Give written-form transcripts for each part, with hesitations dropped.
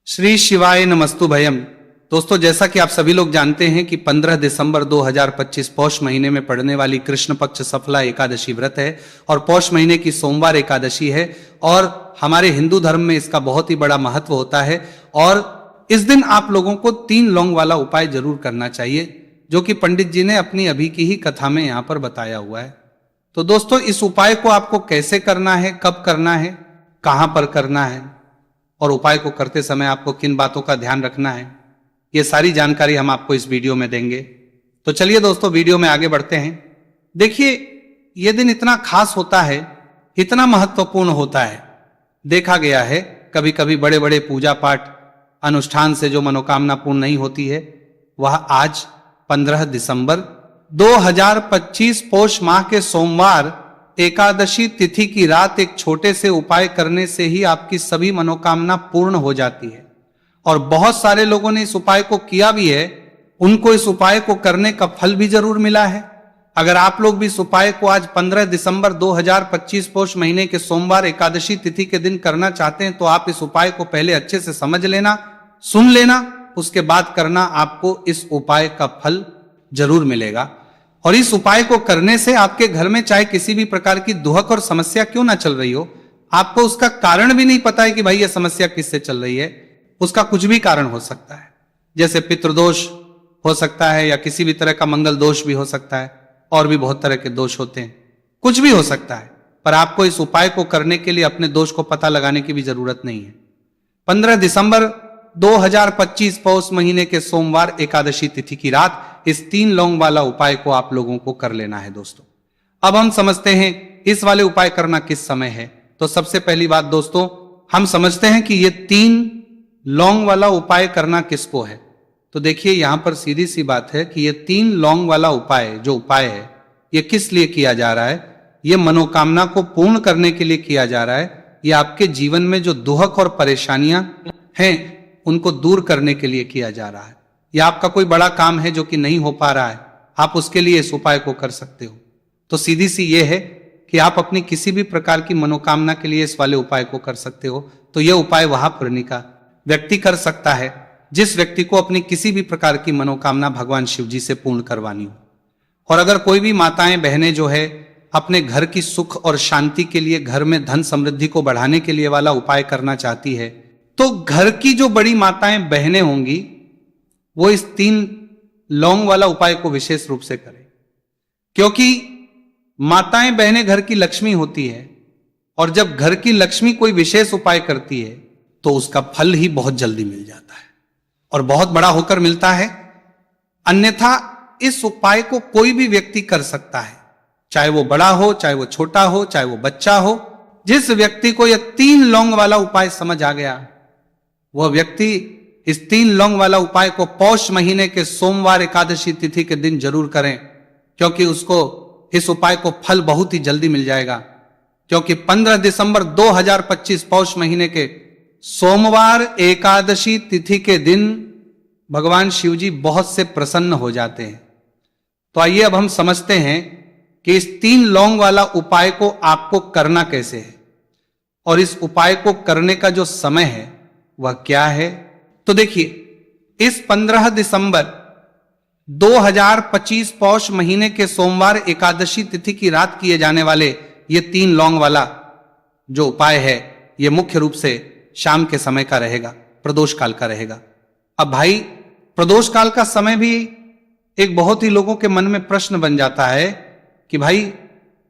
श्री शिवाय नमस्तु भयम। दोस्तों, जैसा कि आप सभी लोग जानते हैं कि 15 दिसंबर 2025 पौष महीने में पड़ने वाली कृष्ण पक्ष सफला एकादशी व्रत है और पौष महीने की सोमवार एकादशी है और हमारे हिंदू धर्म में इसका बहुत ही बड़ा महत्व होता है। और इस दिन आप लोगों को 3 लौंग वाला उपाय जरूर करना चाहिए, जो कि पंडित जी ने अपनी अभी की ही कथा में यहाँ पर बताया हुआ है। तो दोस्तों, इस उपाय को आपको कैसे करना है, कब करना है, कहां पर करना है और उपाय को करते समय आपको किन बातों का ध्यान रखना है, ये सारी जानकारी हम आपको इस वीडियो में देंगे। तो चलिए दोस्तों, वीडियो में आगे बढ़ते हैं। देखिए, यह दिन इतना खास होता है, इतना महत्वपूर्ण होता है। देखा गया है कभी कभी बड़े बड़े पूजा पाठ अनुष्ठान से जो मनोकामना पूर्ण नहीं होती है, वह आज 15 दिसंबर 2025 पौष माह के सोमवार एकादशी तिथि की रात एक छोटे से उपाय करने से ही आपकी सभी मनोकामना पूर्ण हो जाती है। और बहुत सारे लोगों ने इस उपाय को किया भी है, उनको इस उपाय को करने का फल भी जरूर मिला है। अगर आप लोग भी इस उपाय को आज 15 दिसंबर 2025 पौष महीने के सोमवार एकादशी तिथि के दिन करना चाहते हैं, तो आप इस उपाय को पहले अच्छे से समझ लेना, सुन लेना, उसके बाद करना। आपको इस उपाय का फल जरूर मिलेगा। और इस उपाय को करने से आपके घर में चाहे किसी भी प्रकार की दुहक और समस्या क्यों ना चल रही हो, आपको उसका कारण भी नहीं पता है कि भाई यह समस्या किससे चल रही है, उसका कुछ भी कारण हो सकता है। जैसे पितृदोष हो सकता है या किसी भी तरह का मंगल दोष भी हो सकता है, और भी बहुत तरह के दोष होते हैं, कुछ भी हो सकता है। पर आपको इस उपाय को करने के लिए अपने दोष को पता लगाने की भी जरूरत नहीं है। 15 दिसंबर 2025 पौष महीने के सोमवार एकादशी तिथि की रात इस 3 लौंग वाला उपाय को आप लोगों को कर लेना है। दोस्तों, अब हम समझते हैं इस वाले उपाय करना किस समय है। तो सबसे पहली बात दोस्तों, हम समझते हैं कि ये 3 लौंग वाला उपाय करना किसको है। तो देखिए, यहां पर सीधी सी बात है कि ये 3 लौंग वाला उपाय जो उपाय है, ये किस लिए किया जा रहा है। ये मनोकामना को पूर्ण करने के लिए किया जा रहा है। ये आपके जीवन में जो दुहक और परेशानियां हैं उनको दूर करने के लिए किया जा रहा है। या आपका कोई बड़ा काम है जो कि नहीं हो पा रहा है, आप उसके लिए इस उपाय को कर सकते हो। तो सीधी सी ये है कि आप अपनी किसी भी प्रकार की मनोकामना के लिए इस वाले उपाय को कर सकते हो। तो यह उपाय वह पूर्णिका व्यक्ति कर सकता है जिस व्यक्ति को अपनी किसी भी प्रकार की मनोकामना भगवान शिव जी से पूर्ण करवानी हो। और अगर कोई भी माताएं बहनें जो है अपने घर की सुख और शांति के लिए, घर में धन समृद्धि को बढ़ाने के लिए वाला उपाय करना चाहती है, तो घर की जो बड़ी माताएं बहनें होंगी वो इस 3 लौंग वाला उपाय को विशेष रूप से करें। क्योंकि माताएं बहनें घर की लक्ष्मी होती है, और जब घर की लक्ष्मी कोई विशेष उपाय करती है तो उसका फल ही बहुत जल्दी मिल जाता है और बहुत बड़ा होकर मिलता है। अन्यथा इस उपाय को कोई भी व्यक्ति कर सकता है, चाहे वो बड़ा हो, चाहे वो छोटा हो, चाहे वो बच्चा हो। जिस व्यक्ति को यह 3 लौंग वाला उपाय समझ आ गया, वह व्यक्ति इस 3 लौंग वाला उपाय को पौष महीने के सोमवार एकादशी तिथि के दिन जरूर करें, क्योंकि उसको इस उपाय को फल बहुत ही जल्दी मिल जाएगा। क्योंकि 15 दिसंबर 2025 पौष महीने के सोमवार एकादशी तिथि के दिन भगवान शिव जी बहुत से प्रसन्न हो जाते हैं। तो आइए अब हम समझते हैं कि इस 3 लौंग वाला उपाय को आपको करना कैसे है और इस उपाय को करने का जो समय है वह क्या है। तो देखिए, इस 15 दिसंबर 2025 पौष महीने के सोमवार एकादशी तिथि की रात किए जाने वाले ये 3 लौंग वाला जो उपाय है, ये मुख्य रूप से शाम के समय का रहेगा, प्रदोष काल का रहेगा। अब भाई, प्रदोष काल का समय भी एक बहुत ही लोगों के मन में प्रश्न बन जाता है कि भाई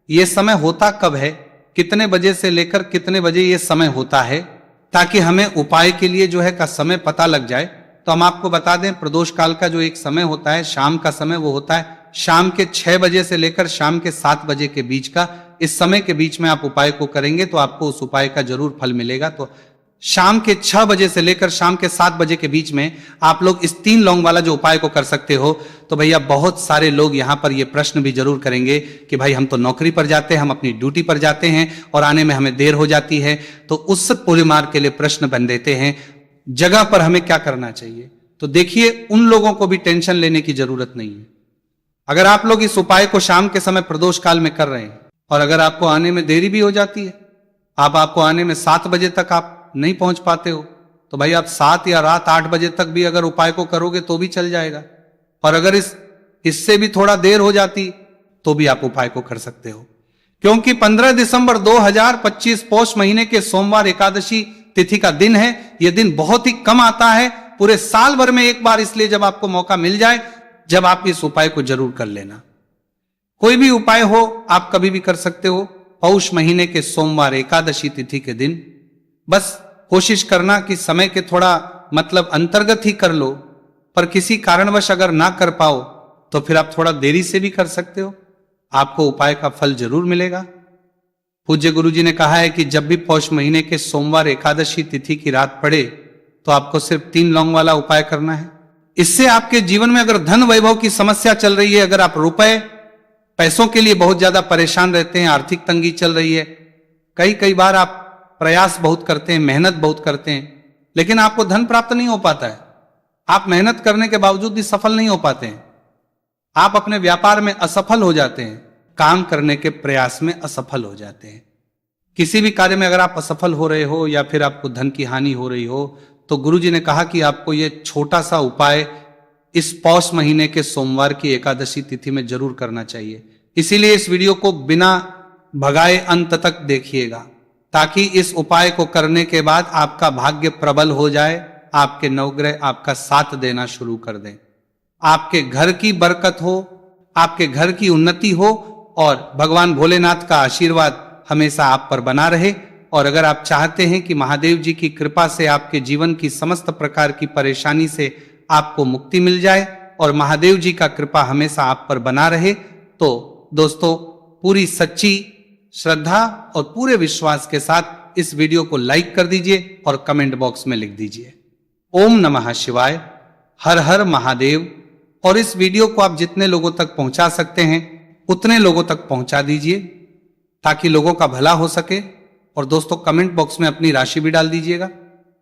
ये समय होता कब है, कितने बजे से लेकर कितने बजे ये समय होता है, ताकि हमें उपाय के लिए जो है का समय पता लग जाए। तो हम आपको बता दें, प्रदोष काल का जो एक समय होता है, शाम का समय, वो होता है शाम के 6 बजे से लेकर शाम के 7 बजे के बीच का। इस समय के बीच में आप उपाय को करेंगे तो आपको उस उपाय का जरूर फल मिलेगा। तो शाम के 6 बजे से लेकर शाम के 7 बजे के बीच में आप लोग इस 3 लौंग वाला जो उपाय को कर सकते हो। तो भैया, बहुत सारे लोग यहां पर ये प्रश्न भी जरूर करेंगे कि भाई हम तो नौकरी पर जाते हैं, हम अपनी ड्यूटी पर जाते हैं और आने में हमें देर हो जाती है, तो उस पूरे मार्ग के लिए प्रश्न बन देते हैं, जगह पर हमें क्या करना चाहिए। तो देखिए, उन लोगों को भी टेंशन लेने की जरूरत नहीं है। अगर आप लोग इस उपाय को शाम के समय प्रदोष काल में कर रहे हैं और अगर आपको आने में देरी भी हो जाती है, आपको आने में 7 बजे तक आप नहीं पहुंच पाते हो, तो भाई आप 7 या रात 8 बजे तक भी अगर उपाय को करोगे तो भी चल जाएगा। और अगर इससे भी थोड़ा देर हो जाती तो भी आप उपाय को कर सकते हो, क्योंकि 15 दिसंबर 2025 पौष महीने के सोमवार एकादशी तिथि का दिन है। यह दिन बहुत ही कम आता है, पूरे साल भर में एक बार, इसलिए जब आपको मौका मिल जाए जब आप इस उपाय को जरूर कर लेना। कोई भी उपाय हो आप कभी भी कर सकते हो, पौष महीने के सोमवार एकादशी तिथि के दिन। बस कोशिश करना कि समय के थोड़ा मतलब अंतर्गत ही कर लो, पर किसी कारणवश अगर ना कर पाओ तो फिर आप थोड़ा देरी से भी कर सकते हो, आपको उपाय का फल जरूर मिलेगा। पूज्य गुरु जी ने कहा है कि जब भी पौष महीने के सोमवार एकादशी तिथि की रात पड़े तो आपको सिर्फ 3 लौंग वाला उपाय करना है। इससे आपके जीवन में अगर धन वैभव की समस्या चल रही है, अगर आप पैसों के लिए बहुत ज्यादा परेशान रहते हैं, आर्थिक तंगी चल रही है, कई बार आप प्रयास बहुत करते हैं, मेहनत बहुत करते हैं, लेकिन आपको धन प्राप्त नहीं हो पाता है, आप मेहनत करने के बावजूद भी सफल नहीं हो पाते हैं, आप अपने व्यापार में असफल हो जाते हैं, काम करने के प्रयास में असफल हो जाते हैं, किसी भी कार्य में अगर आप असफल हो रहे हो या फिर आपको धन की हानि हो रही हो, तो गुरु जी ने कहा कि आपको यह छोटा सा उपाय इस पौष महीने के सोमवार की एकादशी तिथि में जरूर करना चाहिए। इसीलिए इस वीडियो को बिना भगाए अंत तक देखिएगा, ताकि इस उपाय को करने के बाद आपका भाग्य प्रबल हो जाए, आपके नवग्रह आपका साथ देना शुरू कर दें, आपके घर की बरकत हो, आपके घर की उन्नति हो और भगवान भोलेनाथ का आशीर्वाद हमेशा आप पर बना रहे। और अगर आप चाहते हैं कि महादेव जी की कृपा से आपके जीवन की समस्त प्रकार की परेशानी से आपको मुक्ति मिल जाए और महादेव जी का कृपा हमेशा आप पर बना रहे, तो दोस्तों पूरी सच्ची श्रद्धा और पूरे विश्वास के साथ इस वीडियो को लाइक कर दीजिए और कमेंट बॉक्स में लिख दीजिए ओम नमः शिवाय, हर हर महादेव। और इस वीडियो को आप जितने लोगों तक पहुंचा सकते हैं उतने लोगों तक पहुंचा दीजिए, ताकि लोगों का भला हो सके। और दोस्तों कमेंट बॉक्स में अपनी राशि भी डाल दीजिएगा,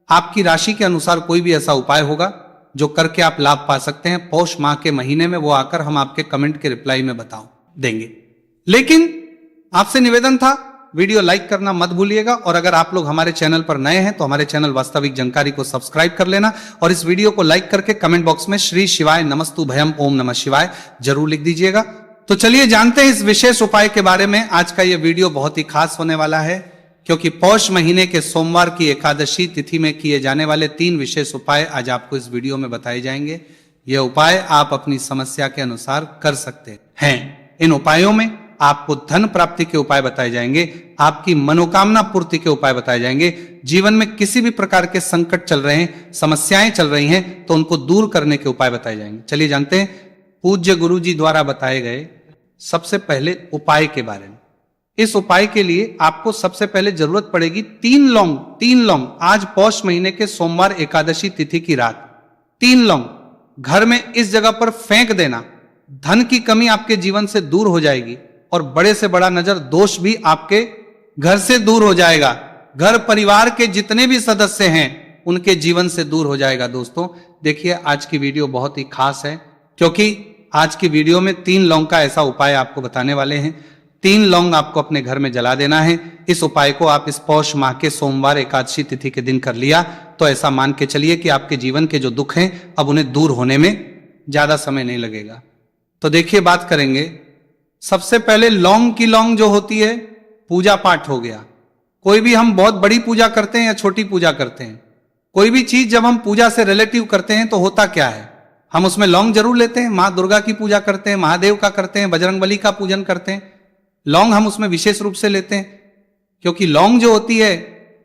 आपकी राशि के अनुसार कोई भी ऐसा उपाय होगा जो करके आप लाभ पा सकते हैं पौष माह के महीने में, वो आकर हम आपके कमेंट के रिप्लाई में देंगे। लेकिन आपसे निवेदन था, वीडियो लाइक करना मत भूलिएगा। और अगर आप लोग हमारे चैनल पर नए हैं तो हमारे चैनल वास्तविक जानकारी को सब्सक्राइब कर लेना और इस वीडियो को लाइक करके कमेंट बॉक्स में श्री शिवाय नमस्तु भयम ओम नमः शिवाय जरूर लिख दीजिएगा। तो चलिए जानते हैं इस विशेष उपाय के बारे में। आज का यह वीडियो बहुत ही खास होने वाला है, क्योंकि पौष महीने के सोमवार की एकादशी तिथि में किए जाने वाले 3 विशेष उपाय आज आपको इस वीडियो में बताए जाएंगे। यह उपाय आप अपनी समस्या के अनुसार कर सकते हैं। इन उपायों में आपको धन प्राप्ति के उपाय बताए जाएंगे, आपकी मनोकामना पूर्ति के उपाय बताए जाएंगे, जीवन में किसी भी प्रकार के संकट चल रहे हैं, समस्याएं चल रही हैं, तो उनको दूर करने के उपाय बताए जाएंगे। चलिए जानते हैं पूज्य गुरु जी द्वारा बताए गए सबसे पहले उपाय के बारे में। इस उपाय के लिए आपको सबसे पहले जरूरत पड़ेगी 3 लौंग। आज पौष महीने के सोमवार एकादशी तिथि की रात 3 लौंग घर में इस जगह पर फेंक देना। धन की कमी आपके जीवन से दूर हो जाएगी और बड़े से बड़ा नजर दोष भी आपके घर से दूर हो जाएगा। घर परिवार के जितने भी सदस्य हैं उनके जीवन से दूर हो जाएगा। दोस्तों देखिए आज की वीडियो बहुत ही खास है, क्योंकि आज की वीडियो में 3 लौंग का ऐसा उपाय आपको बताने वाले हैं। 3 लौंग आपको अपने घर में जला देना है। इस उपाय को आप इस पौष माह के सोमवार एकादशी तिथि के दिन कर लिया तो ऐसा मान के चलिए कि आपके जीवन के जो दुख हैं अब उन्हें दूर होने में ज्यादा समय नहीं लगेगा। तो देखिए बात करेंगे सबसे पहले लौंग की लौंग जो होती है, पूजा पाठ हो गया। कोई भी हम बहुत बड़ी पूजा करते हैं या छोटी पूजा करते हैं, कोई भी चीज जब हम पूजा से रिलेटिव करते हैं तो होता क्या है, हम उसमें लौंग जरूर लेते हैं। माँ दुर्गा की पूजा करते हैं, महादेव का करते हैं, बजरंगबली का पूजन करते हैं, लौंग हम उसमें विशेष रूप से लेते हैं, क्योंकि लौंग जो होती है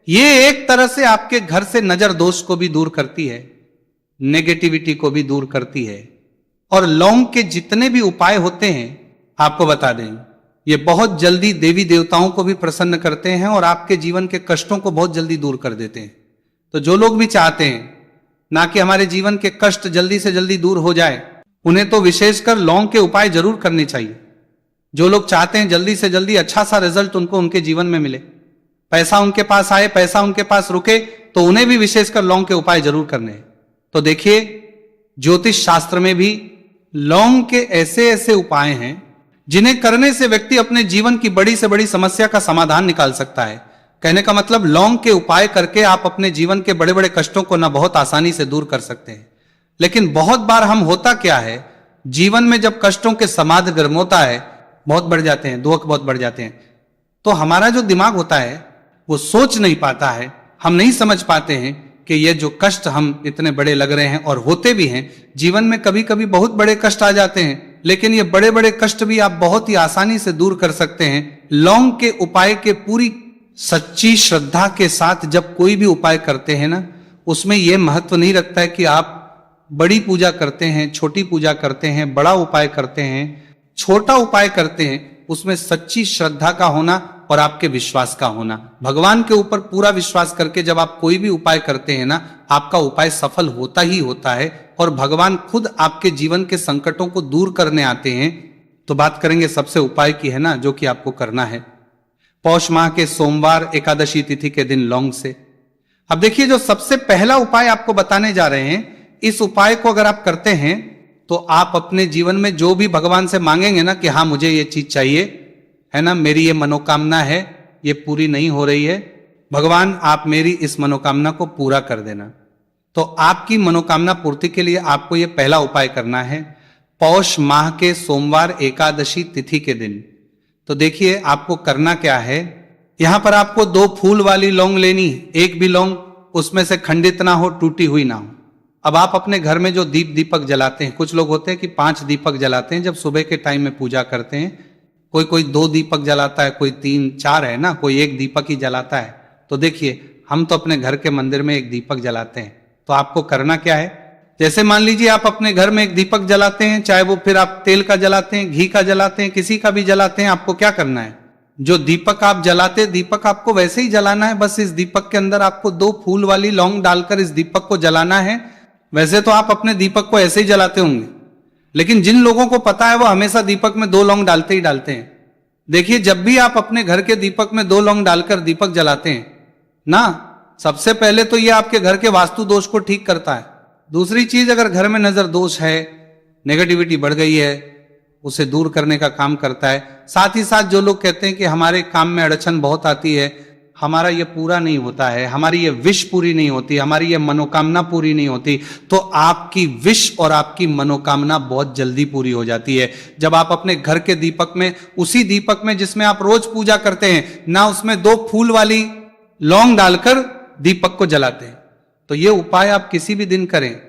ये एक तरह से आपके घर से नजर दोष को भी दूर करती है, नेगेटिविटी को भी दूर करती है। और लौंग के जितने भी उपाय होते हैं आपको बता दें, ये बहुत जल्दी देवी देवताओं को भी प्रसन्न करते हैं और आपके जीवन के कष्टों को बहुत जल्दी दूर कर देते हैं। तो जो लोग भी चाहते हैं ना कि हमारे जीवन के कष्ट जल्दी से जल्दी दूर हो जाए, उन्हें तो विशेषकर लौंग के उपाय जरूर करने चाहिए। जो लोग चाहते हैं जल्दी से जल्दी अच्छा सा रिजल्ट उनको उनके जीवन में मिले, पैसा उनके पास आए, पैसा उनके पास रुके, तो उन्हें भी विशेषकर लौंग के उपाय जरूर करने हैं। तो देखिए ज्योतिष शास्त्र में भी लौंग के ऐसे ऐसे उपाय हैं जिन्हें करने से व्यक्ति अपने जीवन की बड़ी से बड़ी समस्या का समाधान निकाल सकता है। कहने का मतलब लौंग के उपाय करके आप अपने जीवन के बड़े बड़े कष्टों को ना बहुत आसानी से दूर कर सकते हैं। लेकिन बहुत बार हम होता क्या है, जीवन में जब कष्टों के समाध गर्मोता है, बहुत बढ़ जाते हैं, दुख बहुत बढ़ जाते हैं, तो हमारा जो दिमाग होता है वो सोच नहीं पाता है, हम नहीं समझ पाते हैं कि ये जो कष्ट हम इतने बड़े लग रहे हैं, और होते भी हैं जीवन में, कभी कभी बहुत बड़े कष्ट आ जाते हैं, लेकिन ये बड़े बड़े कष्ट भी आप बहुत ही आसानी से दूर कर सकते हैं लौंग के उपाय के पूरी सच्ची श्रद्धा के साथ। जब कोई भी उपाय करते हैं ना, उसमें यह महत्व नहीं रखता है कि आप बड़ी पूजा करते हैं, छोटी पूजा करते हैं, बड़ा उपाय करते हैं, छोटा उपाय करते हैं, उसमें सच्ची श्रद्धा का होना और आपके विश्वास का होना। भगवान के ऊपर पूरा विश्वास करके जब आप कोई भी उपाय करते हैं ना, आपका उपाय सफल होता ही होता है, और भगवान खुद आपके जीवन के संकटों को दूर करने आते हैं। तो बात करेंगे सबसे उपाय की, है ना, जो कि आपको करना है पौष माह के सोमवार एकादशी तिथि के दिन लौंग से। अब देखिए, जो सबसे पहला उपाय आपको बताने जा रहे हैं, इस उपाय को अगर आप करते हैं तो आप अपने जीवन में जो भी भगवान से मांगेंगे ना कि हाँ मुझे ये चीज चाहिए, है ना, मेरी ये मनोकामना है, ये पूरी नहीं हो रही है, भगवान आप मेरी इस मनोकामना को पूरा कर देना। तो आपकी मनोकामना पूर्ति के लिए आपको ये पहला उपाय करना है पौष माह के सोमवार एकादशी तिथि के दिन। तो देखिए आपको करना क्या है, यहां पर आपको 2 फूल वाली लौंग लेनी, एक भी लौंग उसमें से खंडित ना हो, टूटी हुई ना हो। अब आप अपने घर में जो दीपक जलाते हैं, कुछ लोग होते हैं कि 5 दीपक जलाते हैं जब सुबह के टाइम में पूजा करते हैं, कोई 2 दीपक जलाता है, कोई 3 4 है ना, कोई 1 दीपक ही जलाता है। तो देखिए हम तो अपने घर के मंदिर में 1 दीपक जलाते हैं। तो आपको करना क्या है, जैसे मान लीजिए आप अपने घर में 1 दीपक जलाते हैं, चाहे वो फिर आप तेल का जलाते हैं, घी का जलाते हैं, किसी का भी जलाते हैं, आपको क्या करना है, जो दीपक आप जलाते, दीपक आपको वैसे ही जलाना है, बस इस दीपक के अंदर आपको 2 फूल वाली लौंग डालकर इस दीपक को जलाना है। वैसे तो आप अपने दीपक को ऐसे ही जलाते होंगे, लेकिन जिन लोगों को पता है वो हमेशा दीपक में 2 लौंग डालते ही डालते हैं। देखिए जब भी आप अपने घर के दीपक में 2 लौंग डालकर दीपक जलाते हैं ना, सबसे पहले तो ये आपके घर के वास्तु दोष को ठीक करता है। दूसरी चीज, अगर घर में नजर दोष है, नेगेटिविटी बढ़ गई है, उसे दूर करने का काम करता है। साथ ही साथ जो लोग कहते हैं कि हमारे काम में अड़चन बहुत आती है, हमारा ये पूरा नहीं होता है, हमारी ये विश पूरी नहीं होती, हमारी ये मनोकामना पूरी नहीं होती, तो आपकी विश और आपकी मनोकामना बहुत जल्दी पूरी हो जाती है जब आप अपने घर के दीपक में, उसी दीपक में जिसमें आप रोज पूजा करते हैं ना, उसमें 2 फूल वाली लौंग डालकर दीपक को जलाते हैं। तो ये उपाय आप किसी भी दिन करें,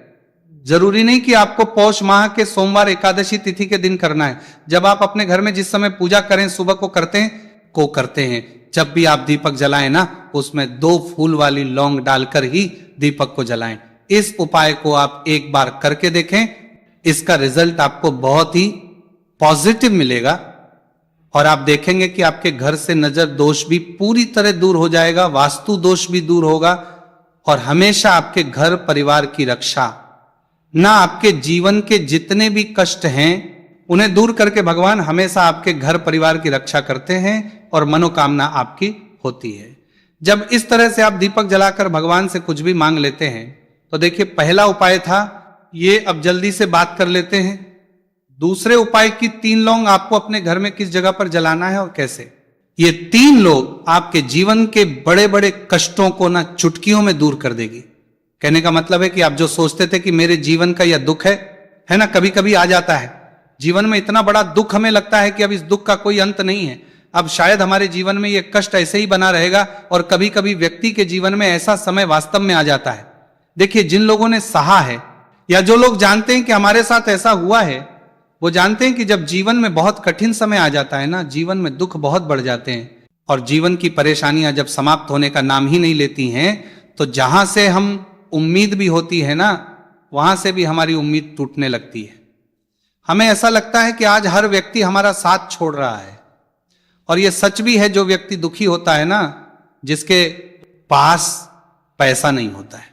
जरूरी नहीं कि आपको पौष माह के सोमवार एकादशी तिथि के दिन करना है। जब आप अपने घर में जिस समय पूजा करें, सुबह को करते हैं, जब भी आप दीपक जलाएं ना, उसमें 2 फूल वाली लौंग डालकर ही दीपक को जलाएं। इस उपाय को आप एक बार करके देखें, इसका रिजल्ट आपको बहुत ही पॉजिटिव मिलेगा, और आप देखेंगे कि आपके घर से नजर दोष भी पूरी तरह दूर हो जाएगा, वास्तु दोष भी दूर होगा, और हमेशा आपके घर परिवार की रक्षा, ना आपके जीवन के जितने भी कष्ट हैं उन्हें दूर करके भगवान हमेशा आपके घर परिवार की रक्षा करते हैं और मनोकामना आपकी होती है। जब इस तरह से आप दीपक जलाकर भगवान से कुछ भी मांग लेते हैं, तो देखिए पहला उपाय था ये, अब जल्दी से बात कर लेते हैं दूसरे उपाय की। 3 लौंग आपको अपने घर में किस जगह पर जलाना है और कैसे। ये 3 लोग आपके जीवन के बड़े बड़े कष्टों को ना चुटकियों में दूर कर देगी। कहने का मतलब है कि आप जो सोचते थे कि मेरे जीवन का यह दुख है ना, कभी कभी आ जाता है जीवन में इतना बड़ा दुख, हमें लगता है कि अब इस दुख का कोई अंत नहीं है, अब शायद हमारे जीवन में यह कष्ट ऐसे ही बना रहेगा, और कभी कभी व्यक्ति के जीवन में ऐसा समय वास्तव में आ जाता है। देखिए जिन लोगों ने सहा है, या जो लोग जानते हैं कि हमारे साथ ऐसा हुआ है, वो जानते हैं कि जब जीवन में बहुत कठिन समय आ जाता है ना, जीवन में दुख बहुत बढ़ जाते हैं, और जीवन की परेशानियां जब समाप्त होने का नाम ही नहीं लेती हैं, तो जहां से हम उम्मीद भी होती है ना, वहां से भी हमारी उम्मीद टूटने लगती है। हमें ऐसा लगता है कि आज हर व्यक्ति हमारा साथ छोड़ रहा है, और यह सच भी है। जो व्यक्ति दुखी होता है ना, जिसके पास पैसा नहीं होता है,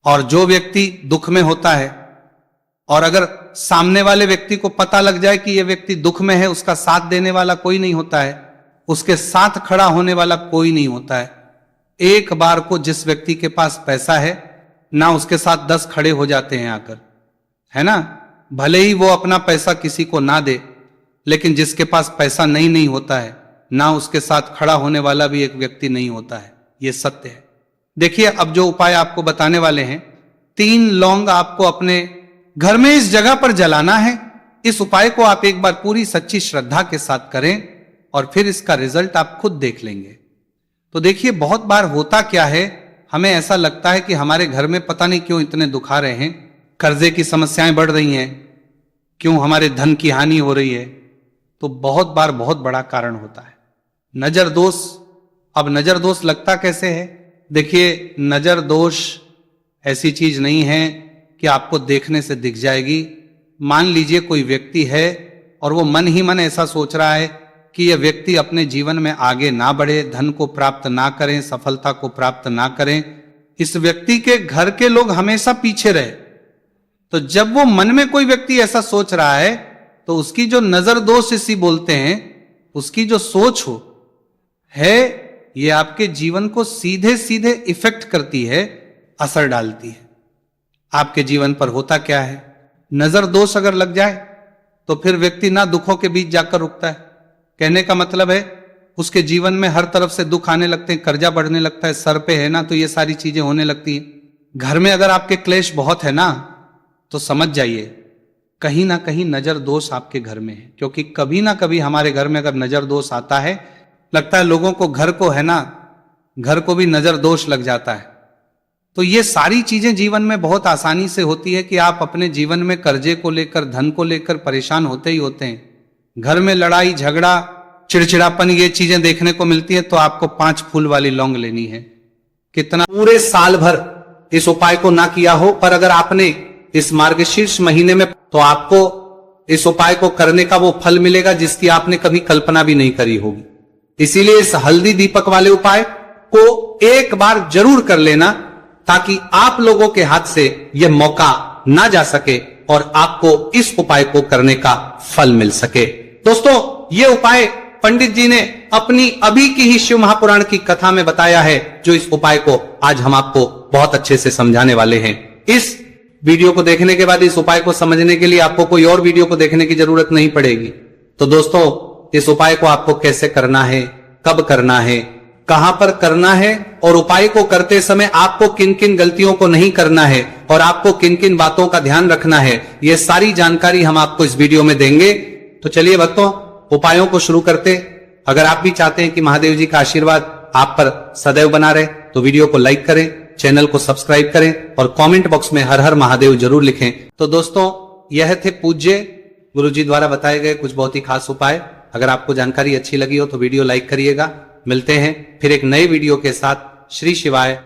और जो व्यक्ति दुख में होता है, और अगर सामने वाले व्यक्ति को पता लग जाए कि यह व्यक्ति दुख में है, उसका साथ देने वाला कोई नहीं होता है, उसके साथ खड़ा होने वाला कोई नहीं होता है। एक बार को जिस व्यक्ति के पास पैसा है ना, उसके साथ 10 खड़े हो जाते हैं आकर, है ना, भले ही वो अपना पैसा किसी को ना दे, लेकिन जिसके पास पैसा नहीं होता है ना उसके साथ खड़ा होने वाला भी एक व्यक्ति नहीं होता है, ये सत्य है। देखिए, अब जो उपाय आपको बताने वाले हैं, 3 लौंग आपको अपने घर में इस जगह पर जलाना है। इस उपाय को आप एक बार पूरी सच्ची श्रद्धा के साथ करें और फिर इसका रिजल्ट आप खुद देख लेंगे। तो देखिए, बहुत बार होता क्या है, हमें ऐसा लगता है कि हमारे घर में पता नहीं क्यों इतने दुख आ रहे हैं, कर्जे की समस्याएं बढ़ रही हैं, क्यों हमारे धन की हानि हो रही है। तो बहुत बार बहुत बड़ा कारण होता है नजर दोष। अब नजर दोष लगता कैसे है? देखिए, नजर दोष ऐसी चीज नहीं है कि आपको देखने से दिख जाएगी। मान लीजिए कोई व्यक्ति है और वो मन ही मन ऐसा सोच रहा है कि यह व्यक्ति अपने जीवन में आगे ना बढ़े, धन को प्राप्त ना करें, सफलता को प्राप्त ना करें, इस व्यक्ति के घर के लोग हमेशा पीछे रहे। तो जब वो मन में कोई व्यक्ति ऐसा सोच रहा है तो उसकी जो नजर दोष इसी बोलते हैं, उसकी जो सोच हो है, ये आपके जीवन को सीधे सीधे इफेक्ट करती है, असर डालती है। आपके जीवन पर होता क्या है, नजर दोष अगर लग जाए तो फिर व्यक्ति ना दुखों के बीच जाकर रुकता है। कहने का मतलब है, उसके जीवन में हर तरफ से दुख आने लगते हैं, कर्जा बढ़ने लगता है, सर पे है ना, तो ये सारी चीजें होने लगती हैं। घर में अगर आपके क्लेश बहुत है ना, तो समझ जाइए कहीं ना कहीं नजर दोष आपके घर में है। क्योंकि कभी ना कभी हमारे घर में अगर नजर दोष आता है, लगता है लोगों को, घर को है ना, घर को भी नजर दोष लग जाता है। तो ये सारी चीजें जीवन में बहुत आसानी से होती है कि आप अपने जीवन में कर्जे को लेकर, धन को लेकर परेशान होते ही होते हैं। घर में लड़ाई झगड़ा, चिड़चिड़ापन, ये चीजें देखने को मिलती है। तो आपको 5 फूल वाली लौंग लेनी है। कितना? पूरे साल भर इस उपाय को ना किया हो, पर अगर आपने इस मार्गशीर्ष महीने में, तो आपको इस उपाय को करने का वो फल मिलेगा जिसकी आपने कभी कल्पना भी नहीं करी होगी। इसीलिए इस हल्दी दीपक वाले उपाय को एक बार जरूर कर लेना, ताकि आप लोगों के हाथ से यह मौका ना जा सके और आपको इस उपाय को करने का फल मिल सके। दोस्तों, ये उपाय पंडित जी ने अपनी अभी की ही शिव महापुराण की कथा में बताया है, जो इस उपाय को आज हम आपको बहुत अच्छे से समझाने वाले हैं। इस वीडियो को देखने के बाद इस उपाय को समझने के लिए आपको कोई और वीडियो को देखने की जरूरत नहीं पड़ेगी। तो दोस्तों, इस उपाय को आपको कैसे करना है, कब करना है, कहां पर करना है, और उपाय को करते समय आपको किन किन गलतियों को नहीं करना है और आपको किन किन बातों का ध्यान रखना है, यह सारी जानकारी हम आपको इस वीडियो में देंगे। तो चलिए भक्तों, उपायों को शुरू करते। अगर आप भी चाहते हैं कि महादेव जी का आशीर्वाद आप पर सदैव बना रहे, तो वीडियो को लाइक करें, चैनल को सब्सक्राइब करें और कमेंट बॉक्स में हर हर महादेव जरूर लिखें। तो दोस्तों, यह थे पूज्य गुरुजी द्वारा बताए गए कुछ बहुत ही खास उपाय। अगर आपको जानकारी अच्छी लगी हो तो वीडियो लाइक करिएगा। मिलते हैं फिर एक नए वीडियो के साथ। श्री शिवाय।